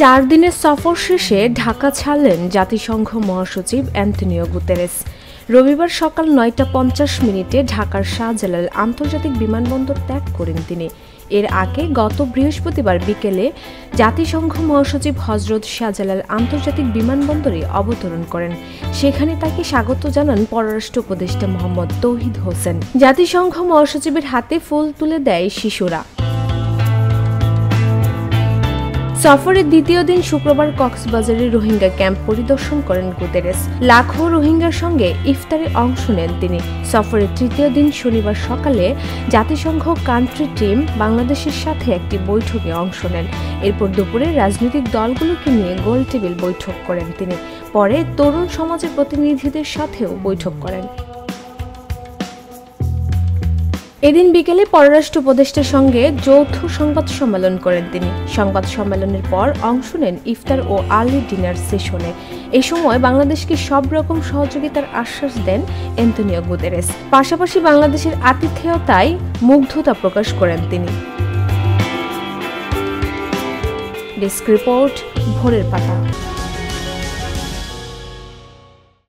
4 দিনের সফর শেষে ঢাকা ছাড়লেন জাতিসংঘ মহাসচিব অ্যান্তোনিও গুতেরেস। রবিবার সকাল 9টা 50 ঢাকার শাহজালাল আন্তর্জাতিক বিমানবন্দর ত্যাগ করেন তিনি। এর আগে গত বৃহস্পতিবার বিকেলে জাতিসংঘ মহাসচিব হজরত শাহজালাল আন্তর্জাতিক বিমানবন্দরে অবতরণ করেন। সেখানে তাকে স্বাগত জানান পররাষ্ট্র উপদেষ্টা মোহাম্মদ তৌহিদ হোসেন। জাতিসংঘ মহাসচিবের হাতে ফুল তুলে দেয় শিশুরা। সফরের দ্বিতীয় দিন শুক্রবার কক্সবাজারের রোহিঙ্গা ক্যাম্প পরিদর্শন করেন গুতেরেস। লাখো রোহিঙ্গার সঙ্গে ইফতারে অংশ নেন তিনি। সফরের তৃতীয় দিন শনিবার সকালে জাতিসংঘ কান্ট্রি টিম বাংলাদেশের সাথে একটি বৈঠকে অংশ নেন। এরপর দুপুরে রাজনৈতিক দলগুলোকে নিয়ে গোল টেবিল বৈঠক করেন তিনি। পরে তরুণ সমাজের প্রতিনিধিদের সাথেও বৈঠক করেন। এদিন বিকেলে পররাষ্ট্র উপদেষ্টার সঙ্গে যৌথ সংবাদ সম্মেলন করেন তিনি। সংবাদ সম্মেলনের পর অংশ নেন ইফতার ও আর্লি ডিনার সেশনে। এই সময় বাংলাদেশকে সব রকম সহযোগিতার আশ্বাস দেন অ্যান্তোনিও গুতেরেস। পাশাপাশি বাংলাদেশের আতিথেয়তায় মুগ্ধতা প্রকাশ করেন তিনি। ডেস্ক রিপোর্ট, ভোরের পাতা।